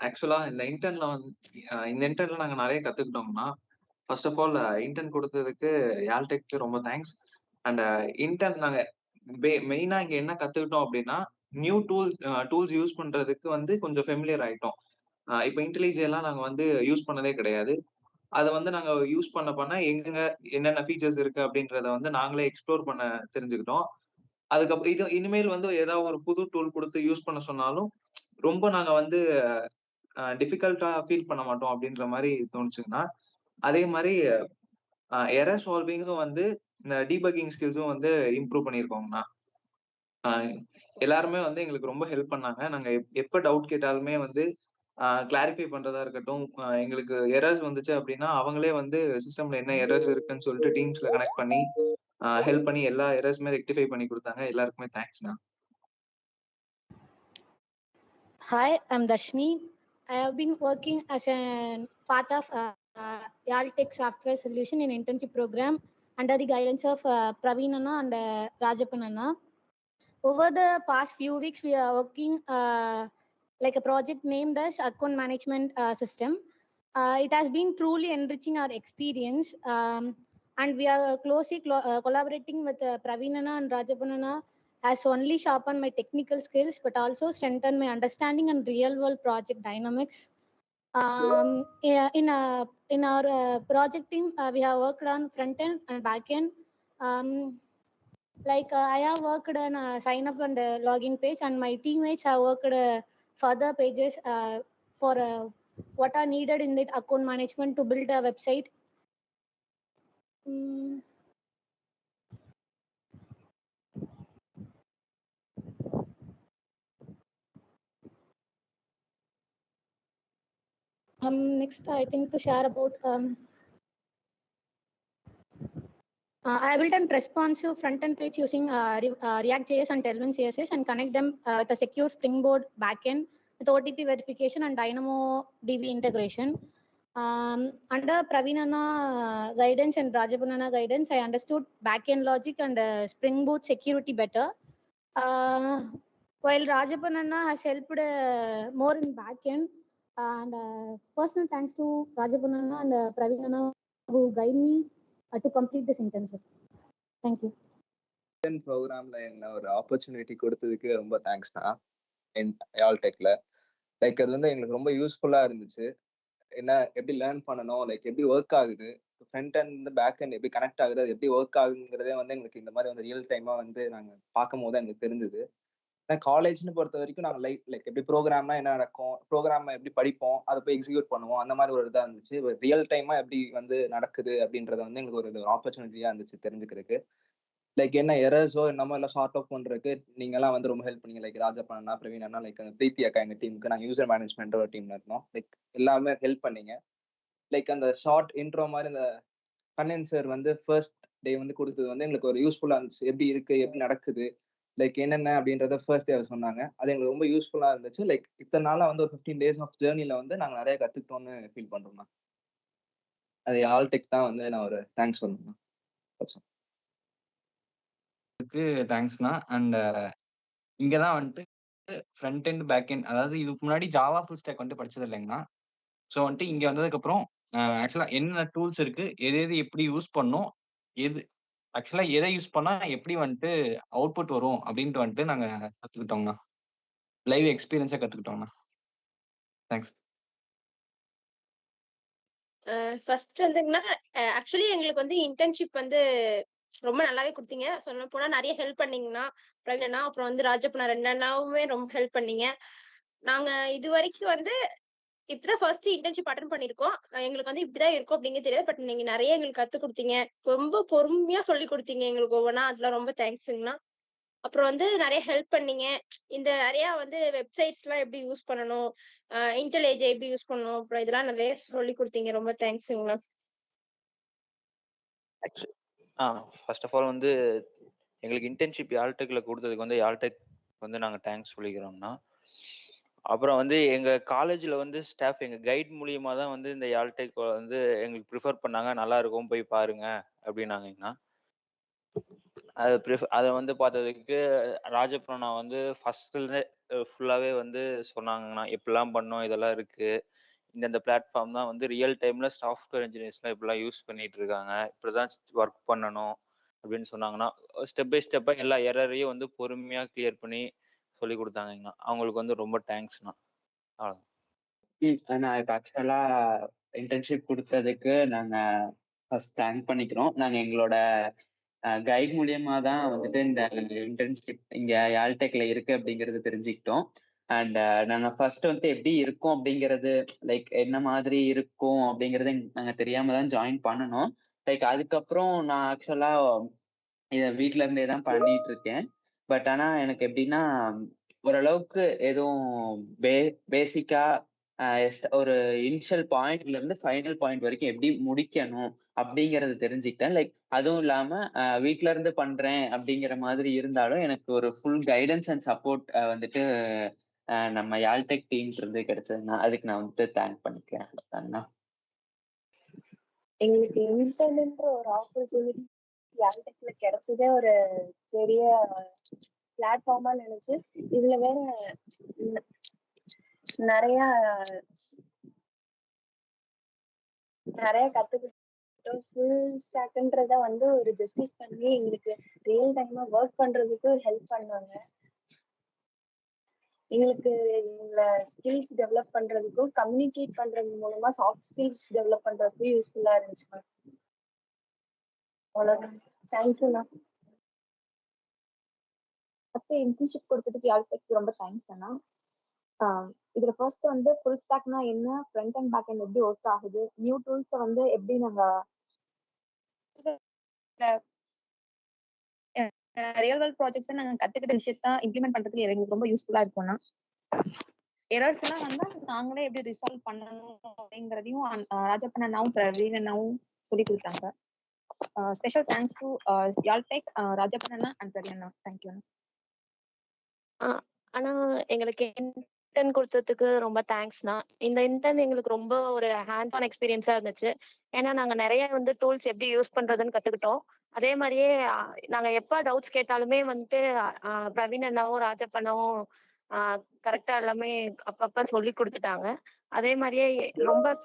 ஆக்சுவலா இந்த இன்டர்ன்ல நாங்க நெறைய கத்துக்கிட்டோம்னா, ஃபர்ஸ்ட் ஆஃப் ஆல் இன்டர்ன் குடுத்ததுக்கு யால்டெக்க்கு ரொம்ப தேங்க்ஸ். அண்ட் இன்டர்ன் நாங்க மெயினா இங்க என்ன கத்துக்கிட்டோம் அப்டின்னா, நியூ டூல்ஸ் யூஸ் பண்றதுக்கு கொஞ்சம் ஃபெமிலியர் ஆயிட்டோம். இப்ப இன்டெலிஜெல்லாம் நாங்க யூஸ் பண்ணதே கிடையாது. அத நாங்க யூஸ் பண்ண எங்கெங்க என்னென்ன ஃபீச்சர்ஸ் இருக்கு அப்டின்றத நாங்களே எக்ஸ்ப்ளோர் பண்ண தெரிஞ்சுக்கிட்டோம். அதுக்கப்புறம் இனிமேல் ஏதாவது ஒரு புது டூல் குடுத்து யூஸ் பண்ண சொன்னாலும், ரொம்ப நாங்க டிஃபிகல்ட்டா ஃபீல் பண்ண மாட்டோம் அப்டின்ற மாரி தோணுச்சுங்கண்ணா. அதே மாரி எரர் சால்விங்கும் இந்த டீபக்கிங் ஸ்கில்ஸும் இம்ப்ரூவ் பண்ணியிருக்கோங்கண்ணா. அ எல்லாருமே எங்களுக்கு ரொம்ப ஹெல்ப் பண்ணாங்க. நாங்க எப்ப டவுட் கேட்டாலுமே கிளாரிஃபை பண்றதா இருக்கட்டும், எங்களுக்கு எரர்ஸ் வந்துச்சு அப்டின்னா, அவங்களே சிஸ்டம்ல என்ன எரர்ஸ் இருக்குன்னு சொல்லிட்டு டீம்ஸ்ல கனெக்ட் பண்ணி, ஹெல்ப் பண்ணி எல்லா எரர்ஸுமே ரெக்டிஃபை பண்ணி குடுத்தாங்க. எல்லாருக்குமே தேங்க்ஸ்ண்ணா. Hi, I'm Darshini. I have been working as a part of Yaltech Software Solution in internship program under the guidance of Praveen Anna and Rajapan Anna. Over the past few weeks, we are working like a project named as Account Management System. It has been truly enriching our experience, and we are closely collaborating with Praveen Anna and Rajapan Anna has only sharpened my technical skills, but also strengthened my understanding and real-world project dynamics. In our project team, we have worked on front end and back end. I have worked on sign up and login page, and my teammates have worked further pages for what are needed in that account management to build a website. Next, I think to share about I built a responsive front-end page using React.js and Tailwind CSS and connect them with a secure Springboard backend with OTP verification and DynamoDB integration. Under Praveen Anna guidance and Rajapan Anna guidance, I understood backend logic and Spring Boot security better. While Rajapan Anna has helped more in backend, and personal thanks to Rajapan Anna and Praveen Anna who guide me to complete this internship. Thank you. ப்ரோக்ராம்ல என்ன ஒரு opportunity கொடுத்ததுக்கு ரொம்ப தேங்க்ஸ்ண்ணா. யால்டெக்ல அது எங்களுக்கு ரொம்ப யூஸ்ஃபுல்லா இருந்துச்சு. என்ன எப்படி லேர்ன் பண்ணணும், எப்படி ஒர்க் ஆகுது, ஃப்ரண்ட் அண்ட் பேக் அண்ட் எப்படி கனெக்ட் ஆகுது, அது எப்படி ஒர்க் ஆகுங்கிறதே எங்களுக்கு இந்த மாதிரி ரியல் டைமா நாங்க பார்க்கும் போது எங்களுக்கு தெரிஞ்சது. காலேஜ்னு பொறுத்த வரைக்கும் நாங்கள் எப்படி ப்ரோக்ராம்னா என்ன நடக்கும், ப்ரோக்ராம் எப்படி படிப்போம், அதை போய் எக்ஸிக்யூட் பண்ணுவோம், அந்த மாதிரி ஒரு இதாக இருந்துச்சு. ரியல் டைமா எப்படி நடக்குது அப்படின்றத எங்களுக்கு ஒரு ஆப்பர்ச்சுனிட்டியா இருந்துச்சு தெரிஞ்சுக்கிறதுக்கு. என்ன எரர்ஸோ என்னமோ எல்லாம் ஷார்ட் அவுட் பண்றதுக்கு நீங்க எல்லாம் ரொம்ப ஹெல்ப் பண்ணீங்க. ராஜப்பா அண்ணா, பிரவீன் அண்ணா, அந்த பிரீத்தி அக்கா எங்க டீமுக்கு, நாங்க யூசர் மேனேஜ்மெண்ட் ஒரு டீம்ல இருந்தோம். எல்லாமே ஹெல்ப் பண்ணீங்க. அந்த ஷார்ட் இன்ட்ரோ மாதிரி இந்த கண்ணன் சார் ஃபர்ஸ்ட் டே கொடுத்தது எங்களுக்கு ஒரு யூஸ்ஃபுல்லா இருந்துச்சு. எப்படி இருக்கு, எப்படி நடக்குது, என்னென்ன அப்படின்றத ஃபர்ஸ்ட் டே சொன்னாங்க. அது எங்களுக்கு ரொம்ப யூஸ்ஃபுல்லா இருந்துச்சு. இத்தனை நாளா ஒரு 15 days ஆஃப் ஜேர்னில நாங்க நிறைய கத்துக்கிட்டோம்னு ஃபீல் பண்றோம். அது யால்டெக் தான் நான் ஒரு தேங்க்ஸ் சொல்லணும். தேங்க்ஸ்ண்ணா. அண்ட் இங்கதான் ஃப்ரண்ட் அண்ட் பேக் எண்ட், அதாவது இதுக்கு முன்னாடி ஜாவா ஃபுல் ஸ்டாக் படிச்சது இல்லைங்கண்ணா. ஸோ இங்க வந்ததுக்கு அப்புறம் ஆக்சுவலா என்னென்ன டூல்ஸ் இருக்கு, எது எது எப்படி யூஸ் பண்ணும், ஆக்சுவலா எதை யூஸ் பண்ணா எப்படி அவுட்புட் வரும் அப்படின்ட்டு நாங்க கத்துக்கிட்டோங்கண்ணா. லைவ் எக்ஸ்பீரியன்ஸா கத்துக்கிட்டோங்கண்ணா. தேங்க்ஸ். ஃபர்ஸ்ட் ஆக்சுவலி எங்களுக்கு இன்டர்ன்ஷிப் ரொம்ப நல்லாவே கொடுத்தீங்க. சொல்ல போனா நிறைய ஹெல்ப் பண்ணீங்கன்னா பிரவீன் அண்ணா, அப்புறம் ராஜப்பண்ணா 2 அண்ணாவுமே ரொம்ப ஹெல்ப் பண்ணீங்க. நாங்க இது வரைக்கும் இப்பதான் ஃபர்ஸ்ட் இன்டர்ன்ஷிப் அட்டன் பண்ணிருக்கோம். எங்களுக்கு இப்படிதான் இருக்கும் அப்படிங்கிறது தெரியாது. பட் நீங்க நிறைய எங்களுக்கு கத்து கொடுத்தீங்க. ரொம்ப பொறுமையா சொல்லி கொடுத்தீங்க எங்களுக்கு ஒவ்வொன்னா. அதெல்லாம் ரொம்ப தேங்க்ஸுங்கண்ணா. அப்புறம் நிறைய ஹெல்ப் பண்ணீங்க. இந்த நிறைய வெப்சைட்ஸ் எல்லாம் எப்படி யூஸ் பண்ணணும், இன்டெலிஜ் எப்படி யூஸ் பண்ணணும், அப்புறம் இதெல்லாம் நிறைய சொல்லி கொடுத்தீங்க. ரொம்ப தேங்க்ஸுங்கண்ணா. ஃபர்ஸ்ட் ஆஃப் ஆல் எங்களுக்கு இன்டர்ன்ஷிப் யால்டெக்ல கொடுத்ததுக்கு யால்டெக் நாங்க தேங்க்ஸ் சொல்லிக்கிறோம்னா. அப்புறம் எங்க காலேஜ்ல ஸ்டாஃப் எங்க கைட் மூலியமா தான் இந்த யால்டெக் எங்களுக்கு ப்ரிஃபர் பண்ணாங்க. நல்லா இருக்கும், போய் பாருங்க அப்படின்னாங்கண்ணா. அத வந்து பார்த்ததுக்கு ராஜபிரணா வந்து ஃபர்ஸ்ட்லேருந்தே ஃபுல்லாவே வந்து சொன்னாங்கண்ணா. எப்படிலாம் பண்ணோம், இதெல்லாம் இருக்கு. இந்த பிளாட்ஃபார்ம் தான் வந்து ரியல் டைம்ல சாஃப்ட்வேர் இன்ஜினியர்ஸ்லாம் இப்படிலாம் யூஸ் பண்ணிட்டு இருக்காங்க. இப்படிதான் ஒர்க் பண்ணணும் அப்படின்னு சொன்னாங்கன்னா, ஸ்டெப் பை ஸ்டெப்பா எல்லா எரரையும் வந்து பொறுமையா கிளியர் பண்ணி சொல்லி கொடுத்தாங்கண்ணா. அவங்களுக்கு வந்து ரொம்ப தேங்க்ஸ்ண்ணா. நான் இப்போ ஆக்சுவலா இன்டர்ன்ஷிப் கொடுத்ததுக்கு நாங்க ஃபர்ஸ்ட் தேங்க் பண்ணிக்கிறோம். நாங்க எங்களோட கைட் மூலியமா தான் வந்துட்டு இந்த இன்டர்ன்ஷிப் இங்க யாழ்டெக்ல இருக்கு அப்படிங்கறது தெரிஞ்சுக்கிட்டோம். அண்ட் நாங்க ஃபர்ஸ்ட் வந்து எப்படி இருக்கும் அப்படிங்கிறது, லைக் என்ன மாதிரி இருக்கும் அப்படிங்கறது நாங்க தெரியாம தான் ஜாயின் பண்ணணும். லைக் அதுக்கப்புறம் நான் ஆக்சுவலா இதை வீட்ல இருந்தே தான் பண்ணிட்டு இருக்கேன். பட் ஆனா எனக்கு எப்படின்னா ஓரளவுக்கு எதுவும் பேசிக்கா ஒரு இனிஷியல் பாயிண்ட்ல இருந்து ஃபைனல் பாயிண்ட் வரைக்கும் எப்படி முடிக்கணும் அப்படிங்கறது தெரிஞ்சுக்கிட்டேன். லைக் அதுவும் இல்லாம வீட்ல இருந்து பண்றேன் அப்படிங்கிற மாதிரி இருந்தாலும் எனக்கு ஒரு ஃபுல் கைடன்ஸ் அண்ட் சப்போர்ட் வந்துட்டு நம்ம யாழ்டெக் டீம் இருந்து கிடைச்சதுன்னா அதுக்கு நான் வந்துட்டு தேங்க் பண்ணிக்கிறேன். எங்களுக்கு இன்டர்ன்ன்ற ஒரு ஆப்பர்ச்சுனிட்டி யாழ்டெக்ல கிடைச்சதே ஒரு பெரிய பிளாட்ஃபார்மா நினைச்சு, இதுல வேற நிறைய கத்துக்கிட்டோம். ஃபுல் ஸ்டாக்ன்றத வந்து ஒரு ஜஸ்டிஸ் பண்ணி எங்களுக்கு ரியல் டைமா ஒர்க் பண்றதுக்கு ஹெல்ப் பண்ணாங்க. எங்களுக்கு எங்களை ஸ்கில்ஸ் டெவலப் பண்றதுக்கும் கம்யூனிகேட் பண்றது மூலமா சாஃப்ட் ஸ்கில்ஸ் டெவலப் பண்றதுக்கும் யூஸ்ஃபுல்லா இருந்துச்சு. அவ்வளவுதான். தேங்க்யூண்ணா. அடுத்து இன்டர்ன்ஷிப் கொடுத்ததுக்கு யாழ்டெக் ரொம்ப தேங்க்ஸ் அண்ணா. இதுல ஃபர்ஸ்ட் வந்து ஃபுல் ஸ்டாக்னா என்ன, ஃப்ரண்ட் அண்ட் பேக் அண்ட் எப்படி ஒர்க் ஆகுது, நியூ டூல்ஸை வந்து எப்படி நாங்க ரியல் வேர்ல்ட் ப்ராஜெக்ட்ஸ் நாங்க கத்துக்கிட்ட விஷயத்த இம்ப்ளிமெண்ட் பண்றதுக்கு எங்களுக்கு ரொம்ப யூஸ்ஃபுல்லா இருக்கும்னா, எரர்ஸ் எல்லாம் வந்தா நாங்களே எப்படி ரிசால்வ் பண்ணணும் அப்படிங்கறதையும் ராஜப்பன் அண்ணாவும் பிரவீன் அண்ணாவும் சொல்லி கொடுத்தாங்க. Special thanks to Yarltech, Rajappan அண்ணா அண்ட் பிரவீன் அண்ணா. தேங்க்யூ அண்ணா. ஆனா எங்களுக்கு இன்டர்ன் கொடுத்ததுக்கு ரொம்ப தேங்க்ஸ்ண்ணா. இந்த இன்டர்ன் எங்களுக்கு ரொம்ப ஒரு ஹேண்ட் ஆன் எக்ஸ்பீரியன்ஸா இருந்துச்சு. ஏன்னா நாங்க நிறைய வந்து டூல்ஸ் எப்படி யூஸ் பண்றதுன்னு கத்துக்கிட்டோம். அதே மாதிரியே நாங்க எப்ப டவுட்ஸ் கேட்டாலுமே வந்துட்டு பிரவீன் அண்ணாவும் ராஜப்பண்ணாவும் கரெக்டா எல்லாமே அப்பப்ப சொல்லி கொடுத்துட்டாங்க. அதே மாதிரியே ரொம்ப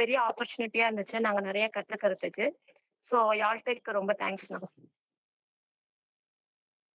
பெரிய ஆப்பர்ச்சுனிட்டியா இருந்துச்சு நாங்க நிறைய கத்துக்கிறதுக்கு. ஸோ யாழ்டெக் ரொம்ப தேங்க்ஸ்ண்ணா.